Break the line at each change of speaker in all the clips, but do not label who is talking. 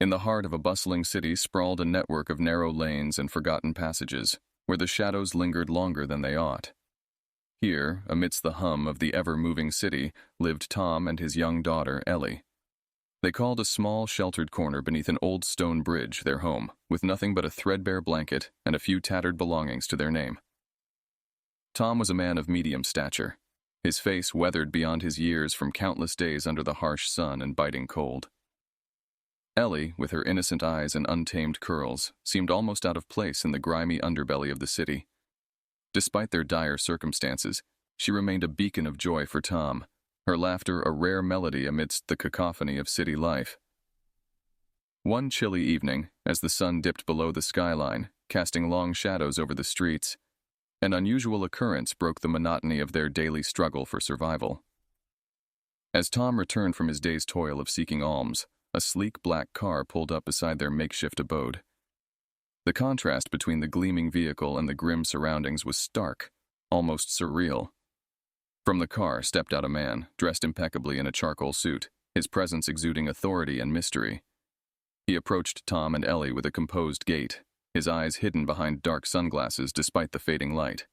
In the heart of a bustling city sprawled a network of narrow lanes and forgotten passages, where the shadows lingered longer than they ought. Here, amidst the hum of the ever-moving city, lived Tom and his young daughter, Ellie. They called a small, sheltered corner beneath an old stone bridge their home, with nothing but a threadbare blanket and a few tattered belongings to their name. Tom was a man of medium stature, his face weathered beyond his years from countless days under the harsh sun and biting cold. Ellie, with her innocent eyes and untamed curls, seemed almost out of place in the grimy underbelly of the city. Despite their dire circumstances, she remained a beacon of joy for Tom, her laughter a rare melody amidst the cacophony of city life. One chilly evening, as the sun dipped below the skyline, casting long shadows over the streets, an unusual occurrence broke the monotony of their daily struggle for survival. As Tom returned from his day's toil of seeking alms, a sleek black car pulled up beside their makeshift abode. The contrast between the gleaming vehicle and the grim surroundings was stark, almost surreal. From the car stepped out a man, dressed impeccably in a charcoal suit, his presence exuding authority and mystery. He approached Tom and Ellie with a composed gait, his eyes hidden behind dark sunglasses despite the fading light.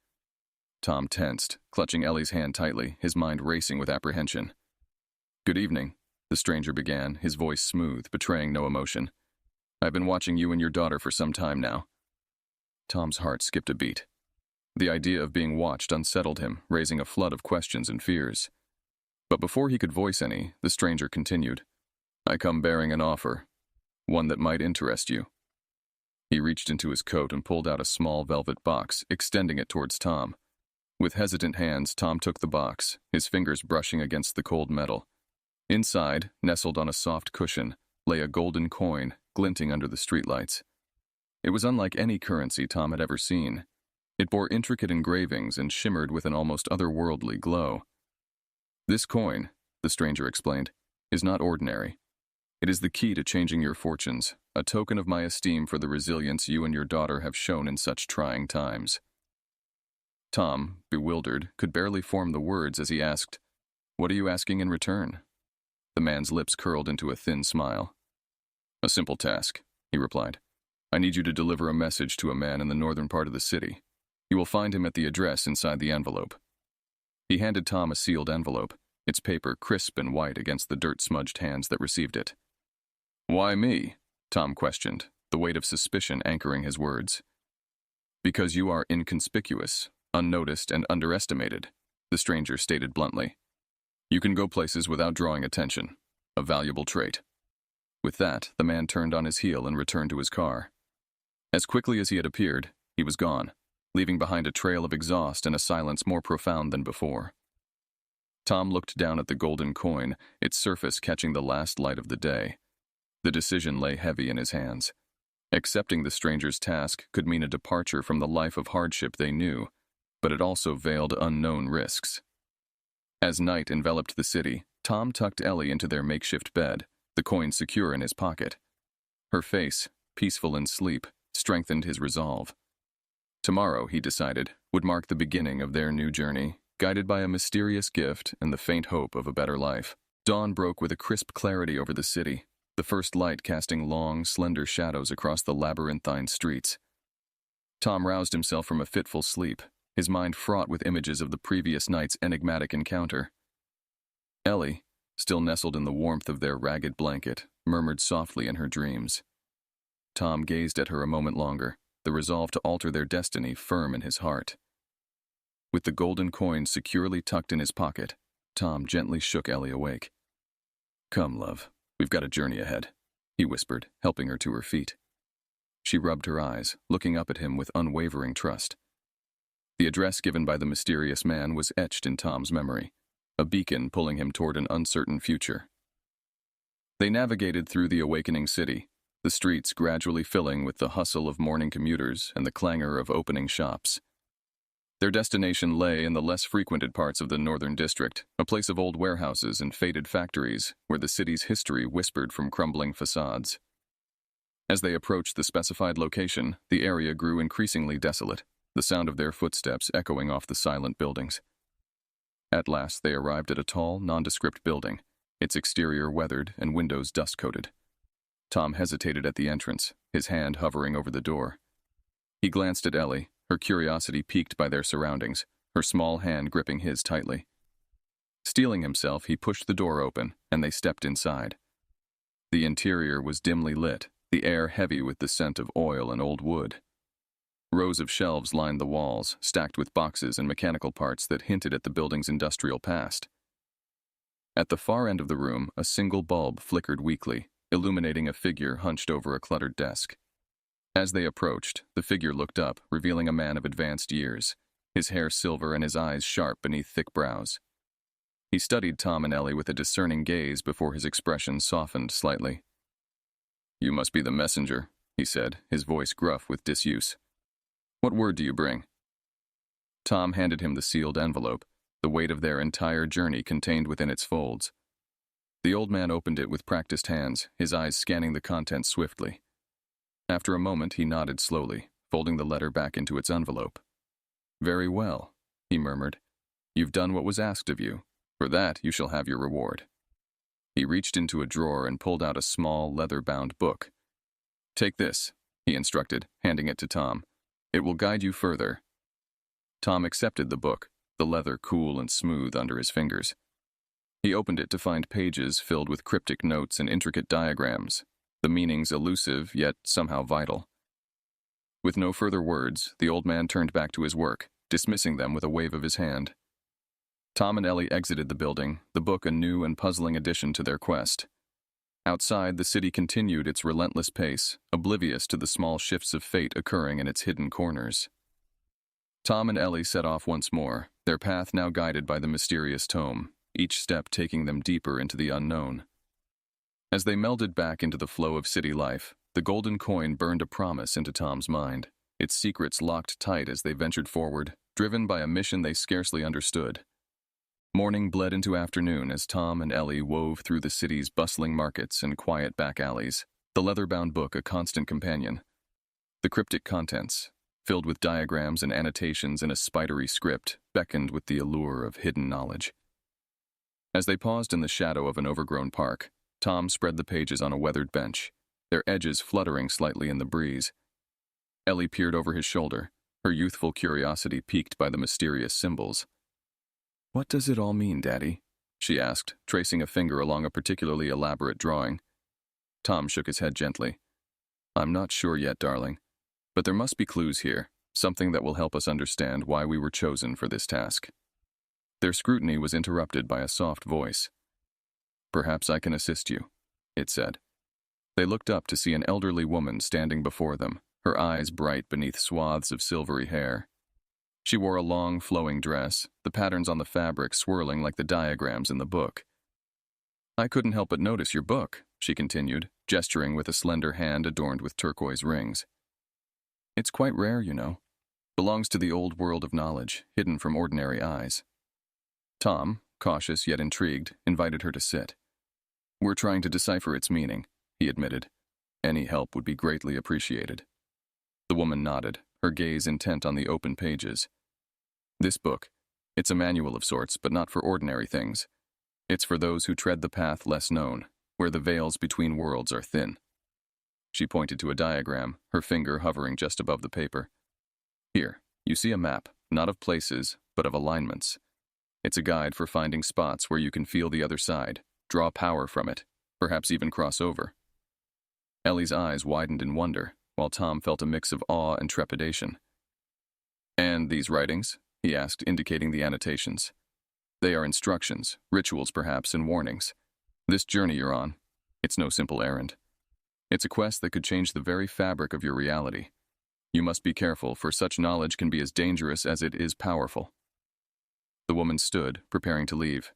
Tom tensed, clutching Ellie's hand tightly, his mind racing with apprehension. "Good evening," the stranger began, his voice smooth, betraying no emotion. "I've been watching you and your daughter for some time now." Tom's heart skipped a beat. The idea of being watched unsettled him, raising a flood of questions and fears. But before he could voice any, the stranger continued, "I come bearing an offer, one that might interest you." He reached into his coat and pulled out a small velvet box, extending it towards Tom. With hesitant hands, Tom took the box, his fingers brushing against the cold metal. Inside, nestled on a soft cushion, lay a golden coin, glinting under the streetlights. It was unlike any currency Tom had ever seen. It bore intricate engravings and shimmered with an almost otherworldly glow. "This coin," the stranger explained, "is not ordinary. It is the key to changing your fortunes, a token of my esteem for the resilience you and your daughter have shown in such trying times." Tom, bewildered, could barely form the words as he asked, "What are you asking in return?" The man's lips curled into a thin smile. "A simple task," he replied. "I need you to deliver a message to a man in the northern part of the city. You will find him at the address inside the envelope." He handed Tom a sealed envelope, its paper crisp and white against the dirt-smudged hands that received it. "Why me?" Tom questioned, the weight of suspicion anchoring his words. "Because you are inconspicuous, unnoticed, and underestimated," the stranger stated bluntly. "You can go places without drawing attention, a valuable trait." With that, the man turned on his heel and returned to his car. As quickly as he had appeared, he was gone, leaving behind a trail of exhaust and a silence more profound than before. Tom looked down at the golden coin, its surface catching the last light of the day. The decision lay heavy in his hands. Accepting the stranger's task could mean a departure from the life of hardship they knew, but it also veiled unknown risks. As night enveloped the city, Tom tucked Ellie into their makeshift bed, the coin secure in his pocket. Her face, peaceful in sleep, strengthened his resolve. Tomorrow, he decided, would mark the beginning of their new journey, guided by a mysterious gift and the faint hope of a better life. Dawn broke with a crisp clarity over the city, the first light casting long, slender shadows across the labyrinthine streets. Tom roused himself from a fitful sleep, his mind fraught with images of the previous night's enigmatic encounter. Ellie, still nestled in the warmth of their ragged blanket, murmured softly in her dreams. Tom gazed at her a moment longer, the resolve to alter their destiny firm in his heart. With the golden coin securely tucked in his pocket, Tom gently shook Ellie awake. "Come, love, we've got a journey ahead," he whispered, helping her to her feet. She rubbed her eyes, looking up at him with unwavering trust. The address given by the mysterious man was etched in Tom's memory, a beacon pulling him toward an uncertain future. They navigated through the awakening city, the streets gradually filling with the hustle of morning commuters and the clangor of opening shops. Their destination lay in the less frequented parts of the northern district, a place of old warehouses and faded factories where the city's history whispered from crumbling facades. As they approached the specified location, the area grew increasingly desolate, the sound of their footsteps echoing off the silent buildings. At last they arrived at a tall, nondescript building, its exterior weathered and windows dust-coated. Tom hesitated at the entrance, his hand hovering over the door. He glanced at Ellie, her curiosity piqued by their surroundings, her small hand gripping his tightly. Steeling himself, he pushed the door open, and they stepped inside. The interior was dimly lit, the air heavy with the scent of oil and old wood. Rows of shelves lined the walls, stacked with boxes and mechanical parts that hinted at the building's industrial past. At the far end of the room, a single bulb flickered weakly, illuminating a figure hunched over a cluttered desk. As they approached, the figure looked up, revealing a man of advanced years, his hair silver and his eyes sharp beneath thick brows. He studied Tom and Ellie with a discerning gaze before his expression softened slightly. "You must be the messenger," he said, his voice gruff with disuse. "What word do you bring?" Tom handed him the sealed envelope, the weight of their entire journey contained within its folds. The old man opened it with practiced hands, his eyes scanning the contents swiftly. After a moment, he nodded slowly, folding the letter back into its envelope. "Very well," he murmured. "You've done what was asked of you. For that, you shall have your reward." He reached into a drawer and pulled out a small, leather-bound book. "Take this," he instructed, handing it to Tom. "It will guide you further." Tom accepted the book, the leather cool and smooth under his fingers. He opened it to find pages filled with cryptic notes and intricate diagrams, the meanings elusive yet somehow vital. With no further words, the old man turned back to his work, dismissing them with a wave of his hand. Tom and Ellie exited the building, the book a new and puzzling addition to their quest. Outside, the city continued its relentless pace, oblivious to the small shifts of fate occurring in its hidden corners. Tom and Ellie set off once more, their path now guided by the mysterious tome, each step taking them deeper into the unknown. As they melded back into the flow of city life, the golden coin burned a promise into Tom's mind, its secrets locked tight as they ventured forward, driven by a mission they scarcely understood. Morning bled into afternoon as Tom and Ellie wove through the city's bustling markets and quiet back alleys, the leather-bound book a constant companion. The cryptic contents, filled with diagrams and annotations in a spidery script, beckoned with the allure of hidden knowledge. As they paused in the shadow of an overgrown park, Tom spread the pages on a weathered bench, their edges fluttering slightly in the breeze. Ellie peered over his shoulder, her youthful curiosity piqued by the mysterious symbols. "What does it all mean, Daddy?" she asked, tracing a finger along a particularly elaborate drawing. Tom shook his head gently. "I'm not sure yet, darling. But there must be clues here, something that will help us understand why we were chosen for this task." Their scrutiny was interrupted by a soft voice. "Perhaps I can assist you," it said. They looked up to see an elderly woman standing before them, her eyes bright beneath swaths of silvery hair. She wore a long, flowing dress, the patterns on the fabric swirling like the diagrams in the book. "I couldn't help but notice your book," she continued, gesturing with a slender hand adorned with turquoise rings. "It's quite rare, you know. Belongs to the old world of knowledge, hidden from ordinary eyes." Tom, cautious yet intrigued, invited her to sit. "We're trying to decipher its meaning," he admitted. "Any help would be greatly appreciated." The woman nodded, her gaze intent on the open pages. "This book, it's a manual of sorts, but not for ordinary things. It's for those who tread the path less known, where the veils between worlds are thin." She pointed to a diagram, her finger hovering just above the paper. "Here, you see a map, not of places, but of alignments. It's a guide for finding spots where you can feel the other side, draw power from it, perhaps even cross over." Ellie's eyes widened in wonder, while Tom felt a mix of awe and trepidation. "And these writings?" he asked, indicating the annotations. "They are instructions, rituals perhaps, and warnings. This journey you're on, it's no simple errand. It's a quest that could change the very fabric of your reality. You must be careful, for such knowledge can be as dangerous as it is powerful." The woman stood, preparing to leave.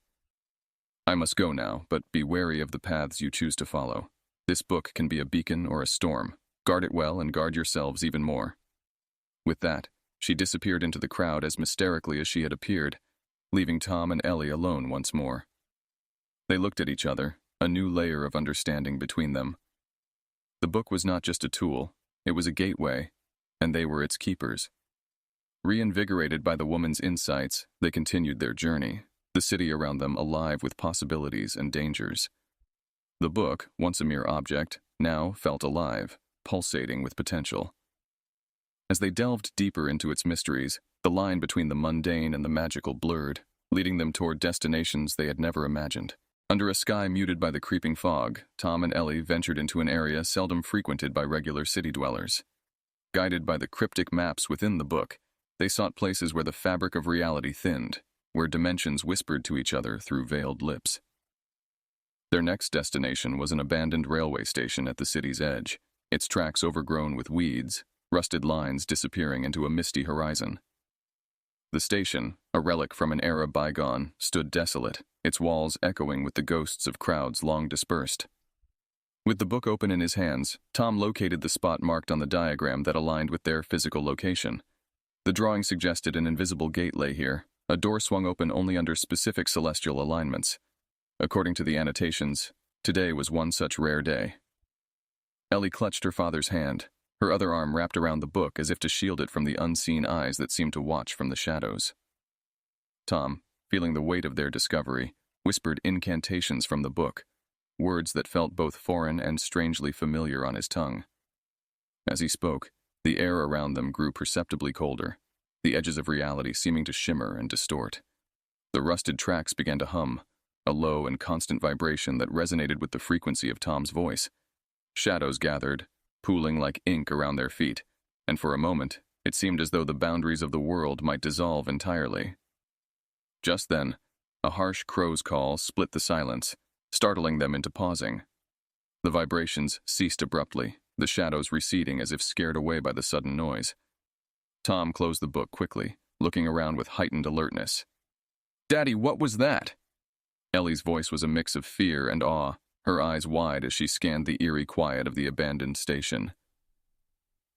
"I must go now, but be wary of the paths you choose to follow. This book can be a beacon or a storm. Guard it well and guard yourselves even more." With that, she disappeared into the crowd as mysterically as she had appeared, leaving Tom and Ellie alone once more. They looked at each other, a new layer of understanding between them. The book was not just a tool, it was a gateway, and they were its keepers. Reinvigorated by the woman's insights, they continued their journey, the city around them alive with possibilities and dangers. The book, once a mere object, now felt alive, pulsating with potential. As they delved deeper into its mysteries, the line between the mundane and the magical blurred, leading them toward destinations they had never imagined. Under a sky muted by the creeping fog, Tom and Ellie ventured into an area seldom frequented by regular city dwellers. Guided by the cryptic maps within the book, they sought places where the fabric of reality thinned, where dimensions whispered to each other through veiled lips. Their next destination was an abandoned railway station at the city's edge, its tracks overgrown with weeds, rusted lines disappearing into a misty horizon. The station, a relic from an era bygone, stood desolate, its walls echoing with the ghosts of crowds long dispersed. With the book open in his hands, Tom located the spot marked on the diagram that aligned with their physical location. The drawing suggested an invisible gate lay here, a door swung open only under specific celestial alignments. According to the annotations, today was one such rare day. Ellie clutched her father's hand, her other arm wrapped around the book as if to shield it from the unseen eyes that seemed to watch from the shadows. Tom, feeling the weight of their discovery, whispered incantations from the book, words that felt both foreign and strangely familiar on his tongue. As he spoke, the air around them grew perceptibly colder, the edges of reality seeming to shimmer and distort. The rusted tracks began to hum, a low and constant vibration that resonated with the frequency of Tom's voice. Shadows gathered, pooling like ink around their feet, and for a moment, it seemed as though the boundaries of the world might dissolve entirely. Just then, a harsh crow's call split the silence, startling them into pausing. The vibrations ceased abruptly, the shadows receding as if scared away by the sudden noise. Tom closed the book quickly, looking around with heightened alertness. "Daddy, what was that?" Ellie's voice was a mix of fear and awe, her eyes wide as she scanned the eerie quiet of the abandoned station.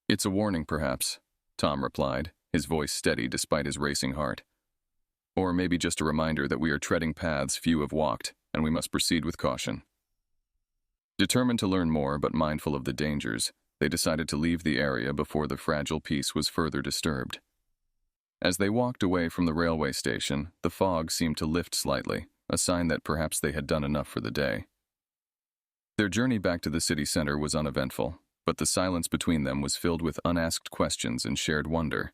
"It's a warning, perhaps," Tom replied, his voice steady despite his racing heart. "Or maybe just a reminder that we are treading paths few have walked, and we must proceed with caution." Determined to learn more but mindful of the dangers, they decided to leave the area before the fragile peace was further disturbed. As they walked away from the railway station, the fog seemed to lift slightly, a sign that perhaps they had done enough for the day. Their journey back to the city center was uneventful, but the silence between them was filled with unasked questions and shared wonder.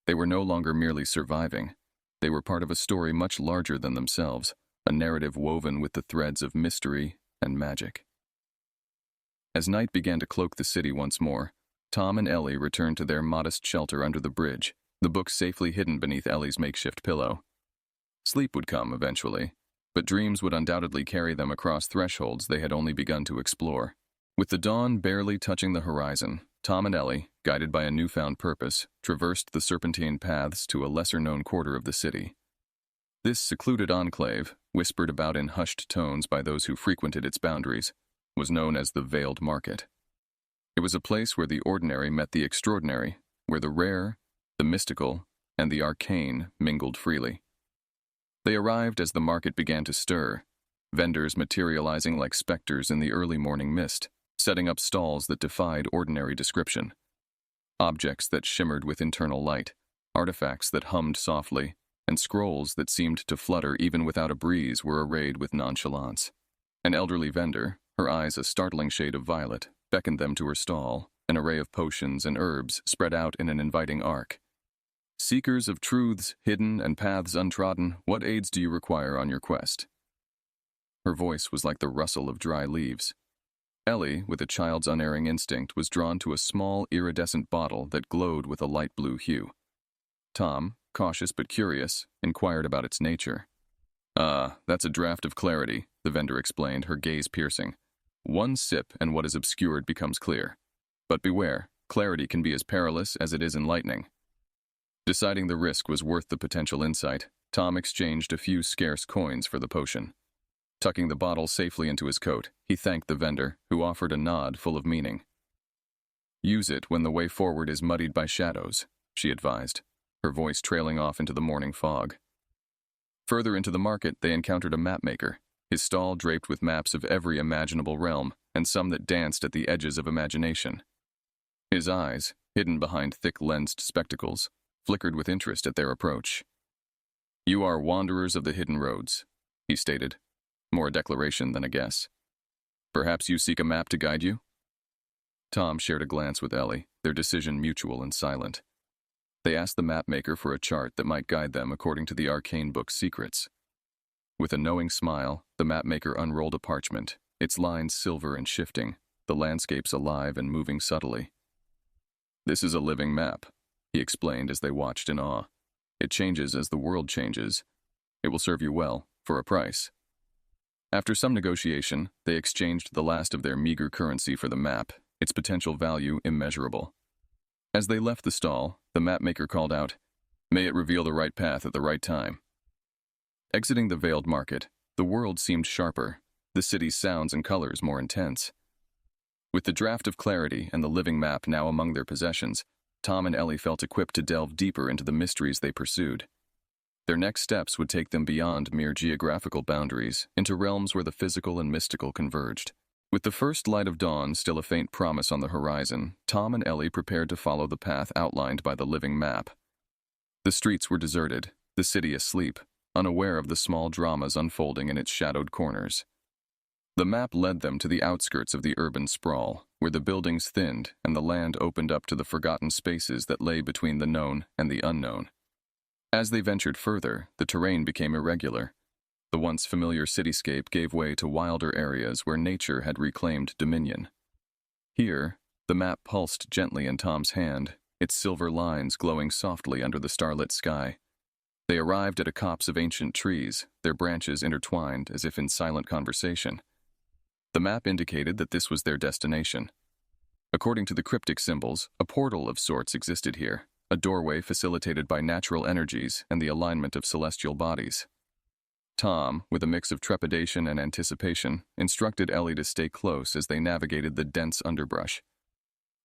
They were no longer merely surviving. They were part of a story much larger than themselves, a narrative woven with the threads of mystery and magic. As night began to cloak the city once more, Tom and Ellie returned to their modest shelter under the bridge, the book safely hidden beneath Ellie's makeshift pillow. Sleep would come eventually, but dreams would undoubtedly carry them across thresholds they had only begun to explore. With the dawn barely touching the horizon, Tom and Ellie, guided by a newfound purpose, traversed the serpentine paths to a lesser-known quarter of the city. This secluded enclave, whispered about in hushed tones by those who frequented its boundaries, was known as the Veiled Market. It was a place where the ordinary met the extraordinary, where the rare, the mystical, and the arcane mingled freely. They arrived as the market began to stir, vendors materializing like specters in the early morning mist, setting up stalls that defied ordinary description. Objects that shimmered with internal light, artifacts that hummed softly, and scrolls that seemed to flutter even without a breeze were arrayed with nonchalance. An elderly vendor, her eyes a startling shade of violet, beckoned them to her stall, an array of potions and herbs spread out in an inviting arc. "Seekers of truths hidden and paths untrodden, what aids do you require on your quest?" Her voice was like the rustle of dry leaves. Ellie, with a child's unerring instinct, was drawn to a small, iridescent bottle that glowed with a light blue hue. Tom, cautious but curious, inquired about its nature. "Ah, that's a draught of clarity," the vendor explained, her gaze piercing. "One sip and what is obscured becomes clear. But beware, clarity can be as perilous as it is enlightening." Deciding the risk was worth the potential insight, Tom exchanged a few scarce coins for the potion. Tucking the bottle safely into his coat, he thanked the vendor, who offered a nod full of meaning. "Use it when the way forward is muddied by shadows," she advised, her voice trailing off into the morning fog. Further into the market, they encountered a mapmaker, his stall draped with maps of every imaginable realm, and some that danced at the edges of imagination. His eyes, hidden behind thick-lensed spectacles, flickered with interest at their approach. "You are wanderers of the hidden roads," he stated, more a declaration than a guess. Perhaps you seek a map to guide you? Tom shared a glance with Ellie, their decision mutual and silent. They asked the mapmaker for a chart that might guide them according to the arcane book's secrets. With a knowing smile, the mapmaker unrolled a parchment, its lines silver and shifting, the landscapes alive and moving subtly. This is a living map, he explained as they watched in awe. It changes as the world changes. It will serve you well, for a price. After some negotiation, they exchanged the last of their meager currency for the map, its potential value immeasurable. As they left the stall, the mapmaker called out, "May it reveal the right path at the right time." Exiting the veiled market, the world seemed sharper, the city's sounds and colors more intense. With the draft of clarity and the living map now among their possessions, Tom and Ellie felt equipped to delve deeper into the mysteries they pursued. Their next steps would take them beyond mere geographical boundaries into realms where the physical and mystical converged. With the first light of dawn still a faint promise on the horizon, Tom and Ellie prepared to follow the path outlined by the living map. The streets were deserted, the city asleep, unaware of the small dramas unfolding in its shadowed corners. The map led them to the outskirts of the urban sprawl, where the buildings thinned and the land opened up to the forgotten spaces that lay between the known and the unknown. As they ventured further, the terrain became irregular. The once familiar cityscape gave way to wilder areas where nature had reclaimed dominion. Here, the map pulsed gently in Tom's hand, its silver lines glowing softly under the starlit sky. They arrived at a copse of ancient trees, their branches intertwined as if in silent conversation. The map indicated that this was their destination. According to the cryptic symbols, a portal of sorts existed here, a doorway facilitated by natural energies and the alignment of celestial bodies. Tom, with a mix of trepidation and anticipation, instructed Ellie to stay close as they navigated the dense underbrush.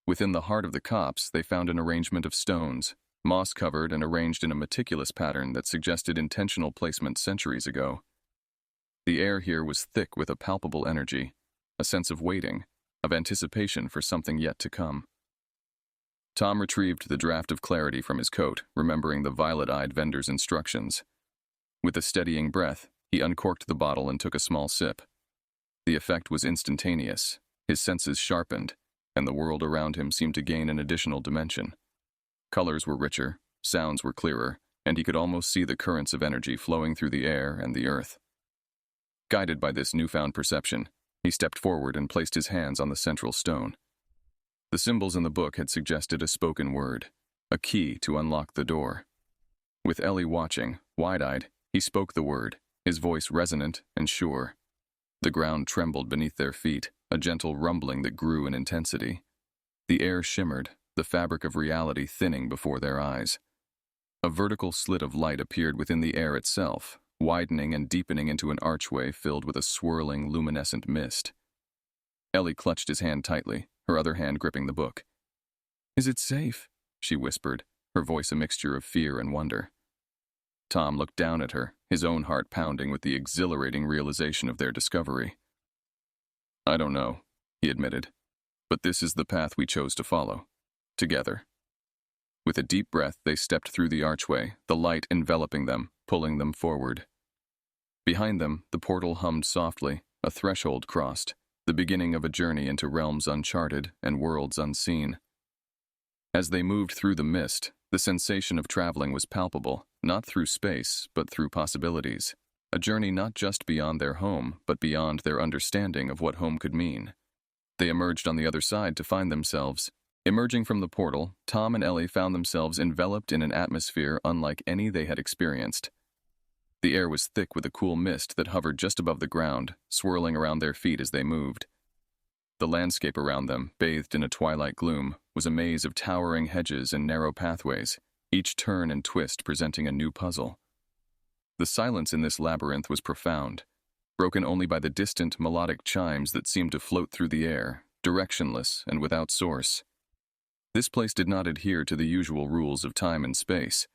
Within the heart of the copse, they found an arrangement of stones, moss-covered and arranged in a meticulous pattern that suggested intentional placement centuries ago. The air here was thick with a palpable energy, a sense of waiting, of anticipation for something yet to come. Tom retrieved the draft of clarity from his coat, remembering the violet-eyed vendor's instructions. With a steadying breath, he uncorked the bottle and took a small sip. The effect was instantaneous, his senses sharpened, and the world around him seemed to gain an additional dimension. Colors were richer, sounds were clearer, and he could almost see the currents of energy flowing through the air and the earth. Guided by this newfound perception, he stepped forward and placed his hands on the central stone. The symbols in the book had suggested a spoken word, a key to unlock the door. With Ellie watching, wide-eyed, he spoke the word, his voice resonant and sure. The ground trembled beneath their feet, a gentle rumbling that grew in intensity. The air shimmered, the fabric of reality thinning before their eyes. A vertical slit of light appeared within the air itself, widening and deepening into an archway filled with a swirling, luminescent mist. Ellie clutched his hand tightly, her other hand gripping the book. "Is it safe?" she whispered, her voice a mixture of fear and wonder. Tom looked down at her, his own heart pounding with the exhilarating realization of their discovery. "I don't know," he admitted, "but this is the path we chose to follow. Together." With a deep breath, they stepped through the archway, the light enveloping them, pulling them forward. Behind them, the portal hummed softly, a threshold crossed, the beginning of a journey into realms uncharted and worlds unseen. As they moved through the mist, the sensation of traveling was palpable, not through space, but through possibilities. A journey not just beyond their home, but beyond their understanding of what home could mean. They emerged on the other side to find themselves. Emerging from the portal, Tom and Ellie found themselves enveloped in an atmosphere unlike any they had experienced. The air was thick with a cool mist that hovered just above the ground, swirling around their feet as they moved. The landscape around them, bathed in a twilight gloom, was a maze of towering hedges and narrow pathways, each turn and twist presenting a new puzzle. The silence in this labyrinth was profound, broken only by the distant melodic chimes that seemed to float through the air, directionless and without source. This place did not adhere to the usual rules of time and space.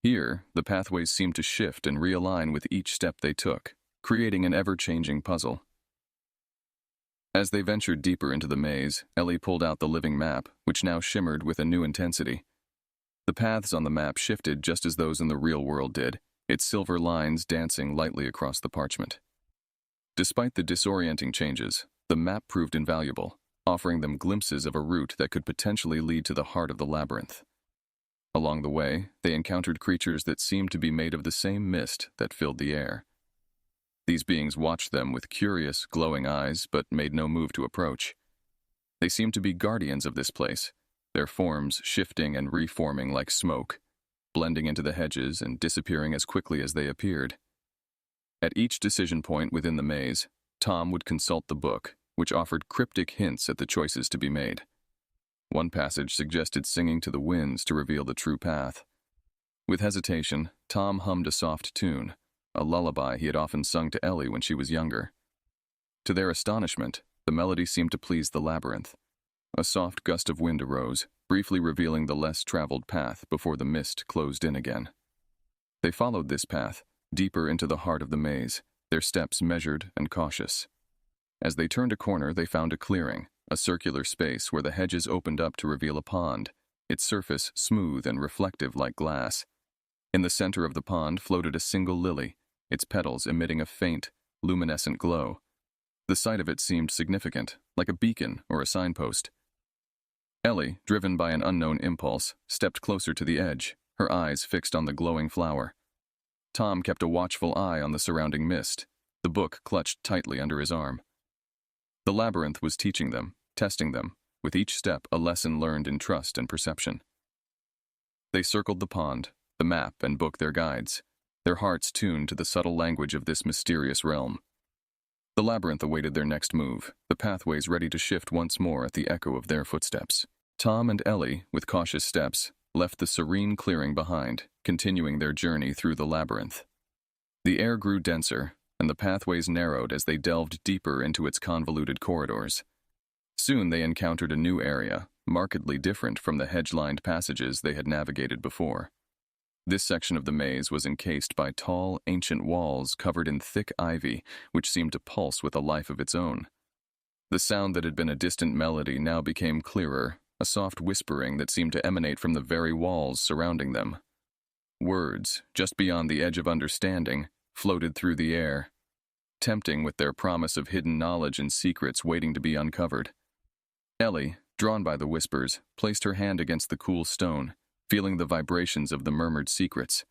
Here, the pathways seemed to shift and realign with each step they took, creating an ever-changing puzzle. As they ventured deeper into the maze, Ellie pulled out the living map, which now shimmered with a new intensity. The paths on the map shifted just as those in the real world did, its silver lines dancing lightly across the parchment. Despite the disorienting changes, The map proved invaluable, offering them glimpses of a route that could potentially lead to the heart of the labyrinth. Along the way, they encountered creatures that seemed to be made of the same mist that filled the air. These beings watched them with curious, glowing eyes, but made no move to approach. They seemed to be guardians of this place, their forms shifting and reforming like smoke, blending into the hedges and disappearing as quickly as they appeared. At each decision point within the maze, Tom would consult the book, which offered cryptic hints at the choices to be made. One passage suggested singing to the winds to reveal the true path. With hesitation, Tom hummed a soft tune, a lullaby he had often sung to Ellie when she was younger. To their astonishment, the melody seemed to please the labyrinth. A soft gust of wind arose, briefly revealing the less traveled path before the mist closed in again. They followed this path, deeper into the heart of the maze, their steps measured and cautious. As they turned a corner, they found a clearing, a circular space where the hedges opened up to reveal a pond, its surface smooth and reflective like glass. In the center of the pond floated a single lily, its petals emitting a faint, luminescent glow. The sight of it seemed significant, like a beacon or a signpost. Ellie, driven by an unknown impulse, stepped closer to the edge, her eyes fixed on the glowing flower. Tom kept a watchful eye on the surrounding mist, the book clutched tightly under his arm. The labyrinth was teaching them, testing them, with each step a lesson learned in trust and perception. They circled the pond, the map and book their guides, their hearts tuned to the subtle language of this mysterious realm. The labyrinth awaited their next move, the pathways ready to shift once more at the echo of their footsteps. Tom and Ellie, with cautious steps, left the serene clearing behind, continuing their journey through the labyrinth. The air grew denser, and the pathways narrowed as they delved deeper into its convoluted corridors. Soon they encountered a new area, markedly different from the hedge-lined passages they had navigated before. This section of the maze was encased by tall, ancient walls covered in thick ivy, which seemed to pulse with a life of its own. The sound that had been a distant melody now became clearer, a soft whispering that seemed to emanate from the very walls surrounding them. Words, just beyond the edge of understanding, floated through the air, tempting with their promise of hidden knowledge and secrets waiting to be uncovered. Ellie, drawn by the whispers, placed her hand against the cool stone, feeling the vibrations of the murmured secrets.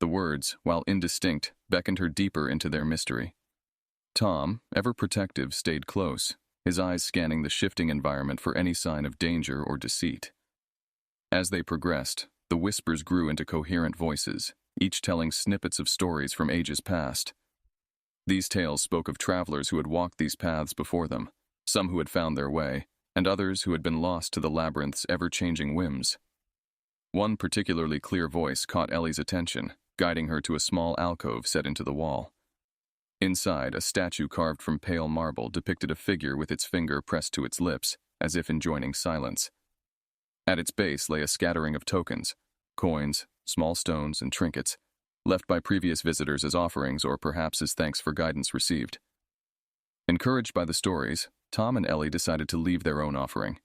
The words, while indistinct, beckoned her deeper into their mystery. Tom, ever protective, stayed close, his eyes scanning the shifting environment for any sign of danger or deceit. As they progressed, the whispers grew into coherent voices, each telling snippets of stories from ages past. These tales spoke of travelers who had walked these paths before them, some who had found their way, and others who had been lost to the labyrinth's ever-changing whims. One particularly clear voice caught Ellie's attention, guiding her to a small alcove set into the wall. Inside, a statue carved from pale marble depicted a figure with its finger pressed to its lips, as if enjoining silence. At its base lay a scattering of tokens, coins, small stones, and trinkets, left by previous visitors as offerings or perhaps as thanks for guidance received. Encouraged by the stories, Tom and Ellie decided to leave their own offering.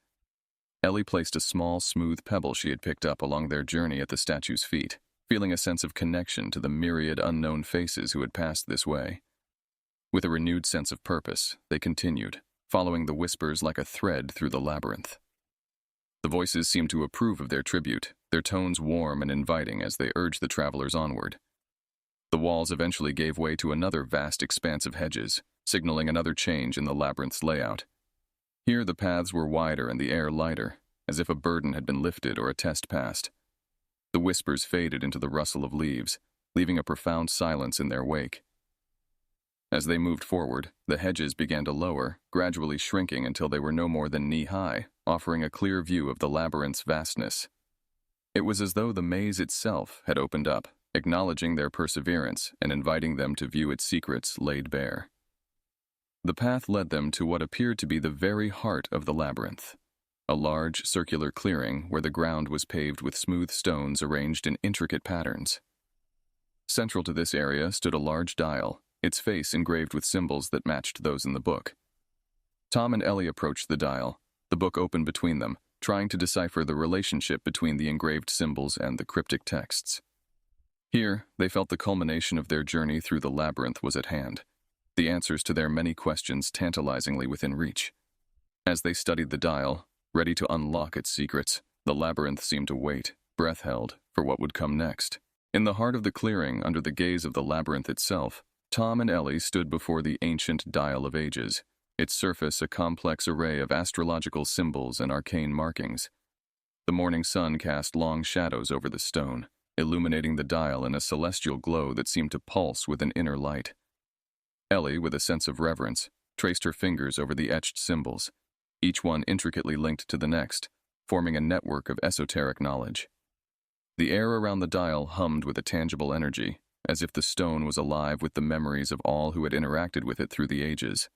Ellie placed a small, smooth pebble she had picked up along their journey at the statue's feet, feeling a sense of connection to the myriad unknown faces who had passed this way. With a renewed sense of purpose, they continued, following the whispers like a thread through the labyrinth. The voices seemed to approve of their tribute, their tones warm and inviting as they urged the travelers onward. The walls eventually gave way to another vast expanse of hedges, signaling another change in the labyrinth's layout. Here the paths were wider and the air lighter, as if a burden had been lifted or a test passed. The whispers faded into the rustle of leaves, leaving a profound silence in their wake. As they moved forward, the hedges began to lower, gradually shrinking until they were no more than knee-high, offering a clear view of the labyrinth's vastness. It was as though the maze itself had opened up, acknowledging their perseverance and inviting them to view its secrets laid bare. The path led them to what appeared to be the very heart of the labyrinth, a large circular clearing where the ground was paved with smooth stones arranged in intricate patterns. Central to this area stood a large dial, its face engraved with symbols that matched those in the book. Tom and Ellie approached the dial, the book open between them, trying to decipher the relationship between the engraved symbols and the cryptic texts. Here, they felt the culmination of their journey through the labyrinth was at hand. the answers to their many questions tantalizingly within reach. As they studied the dial, ready to unlock its secrets, the labyrinth seemed to wait, breath held, for what would come next. In the heart of the clearing, under the gaze of the labyrinth itself, Tom and Ellie stood before the ancient Dial of Ages, its surface a complex array of astrological symbols and arcane markings. The morning sun cast long shadows over the stone, illuminating the dial in a celestial glow that seemed to pulse with an inner light. Ellie, with a sense of reverence, traced her fingers over the etched symbols, each one intricately linked to the next, forming a network of esoteric knowledge. The air around the dial hummed with a tangible energy, as if the stone was alive with the memories of all who had interacted with it through the ages.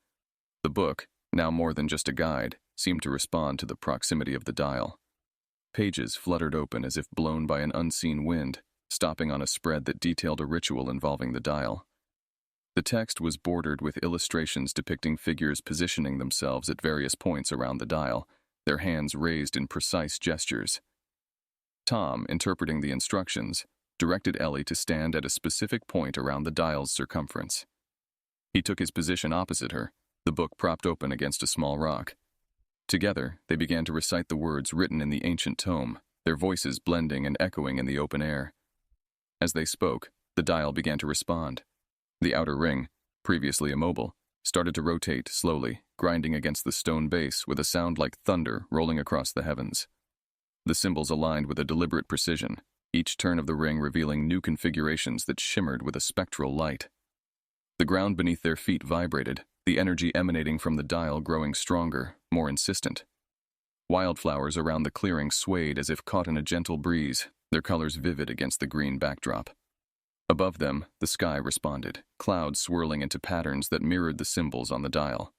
The book, now more than just a guide, seemed to respond to the proximity of the dial. Pages fluttered open as if blown by an unseen wind, stopping on a spread that detailed a ritual involving the dial. The text was bordered with illustrations depicting figures positioning themselves at various points around the dial, their hands raised in precise gestures. Tom, interpreting the instructions, directed Ellie to stand at a specific point around the dial's circumference. He took his position opposite her, the book propped open against a small rock. Together, they began to recite the words written in the ancient tome, their voices blending and echoing in the open air. As they spoke, the dial began to respond. The outer ring, previously immobile, started to rotate slowly, grinding against the stone base with a sound like thunder rolling across the heavens. The symbols aligned with a deliberate precision, each turn of the ring revealing new configurations that shimmered with a spectral light. The ground beneath their feet vibrated, the energy emanating from the dial growing stronger, more insistent. Wildflowers around the clearing swayed as if caught in a gentle breeze, their colors vivid against the green backdrop. Above them, the sky responded, clouds swirling into patterns that mirrored the symbols on the dial.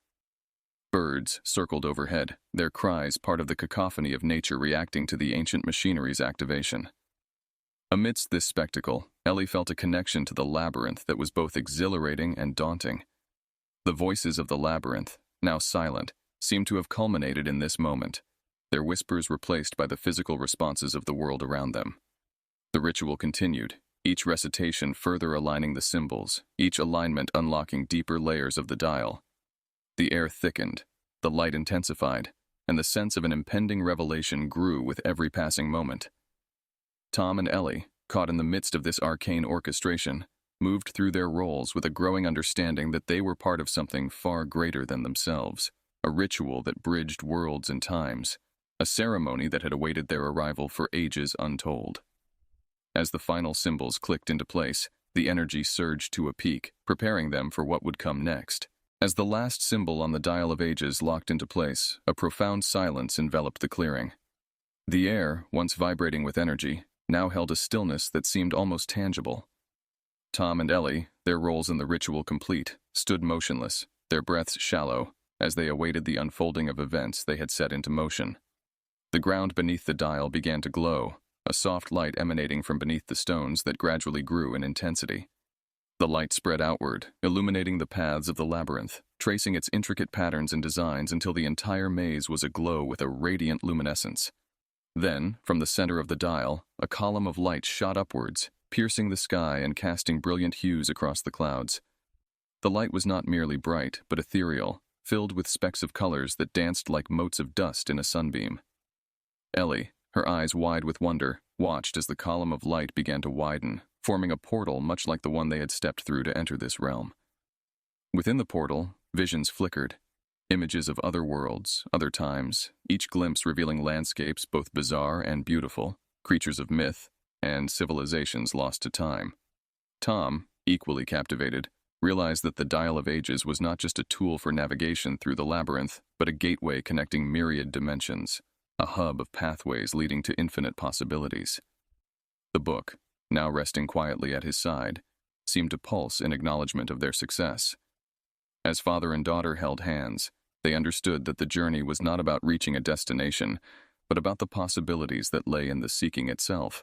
Birds circled overhead, their cries part of the cacophony of nature reacting to the ancient machinery's activation. Amidst this spectacle, Ellie felt a connection to the labyrinth that was both exhilarating and daunting. The voices of the labyrinth, now silent, seemed to have culminated in this moment, their whispers replaced by the physical responses of the world around them. The ritual continued, each recitation further aligning the symbols, each alignment unlocking deeper layers of the dial. The air thickened, the light intensified, and the sense of an impending revelation grew with every passing moment. Tom and Ellie, caught in the midst of this arcane orchestration, moved through their roles with a growing understanding that they were part of something far greater than themselves, a ritual that bridged worlds and times, a ceremony that had awaited their arrival for ages untold. As the final symbols clicked into place, the energy surged to a peak, preparing them for what would come next. As the last symbol on the Dial of Ages locked into place, a profound silence enveloped the clearing. The air, once vibrating with energy, now held a stillness that seemed almost tangible. Tom and Ellie, their roles in the ritual complete, stood motionless, their breaths shallow, as they awaited the unfolding of events they had set into motion. The ground beneath the dial began to glow, a soft light emanating from beneath the stones that gradually grew in intensity. The light spread outward, illuminating the paths of the labyrinth, tracing its intricate patterns and designs until the entire maze was aglow with a radiant luminescence. Then, from the center of the dial, a column of light shot upwards, piercing the sky and casting brilliant hues across the clouds. The light was not merely bright, but ethereal, filled with specks of colors that danced like motes of dust in a sunbeam. Ellie, her eyes wide with wonder, watched as the column of light began to widen, forming a portal much like the one they had stepped through to enter this realm. Within the portal, visions flickered, images of other worlds, other times, each glimpse revealing landscapes both bizarre and beautiful, creatures of myth, and civilizations lost to time. Tom, equally captivated, realized that the Dial of Ages was not just a tool for navigation through the labyrinth, but a gateway connecting myriad dimensions, a hub of pathways leading to infinite possibilities. The book, now resting quietly at his side, seemed to pulse in acknowledgement of their success. As father and daughter held hands, they understood that the journey was not about reaching a destination, but about the possibilities that lay in the seeking itself.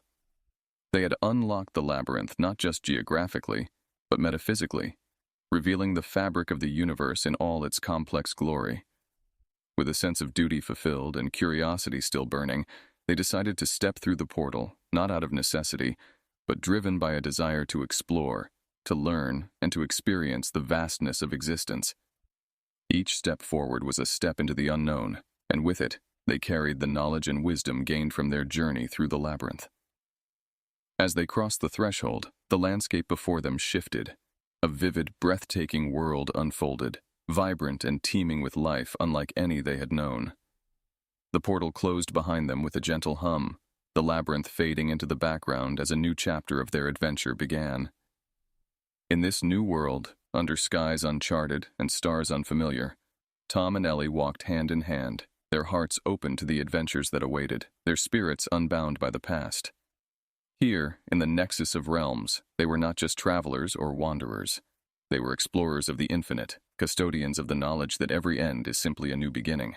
They had unlocked the labyrinth not just geographically, but metaphysically, revealing the fabric of the universe in all its complex glory. With a sense of duty fulfilled and curiosity still burning, they decided to step through the portal, not out of necessity, but driven by a desire to explore, to learn, and to experience the vastness of existence. Each step forward was a step into the unknown, and with it, they carried the knowledge and wisdom gained from their journey through the labyrinth. As they crossed the threshold, the landscape before them shifted. A vivid, breathtaking world unfolded, vibrant and teeming with life unlike any they had known. The portal closed behind them with a gentle hum, the labyrinth fading into the background as a new chapter of their adventure began. In this new world, under skies uncharted and stars unfamiliar, Tom and Ellie walked hand in hand, their hearts open to the adventures that awaited, their spirits unbound by the past. Here, in the nexus of realms, they were not just travelers or wanderers. They were explorers of the infinite, custodians of the knowledge that every end is simply a new beginning.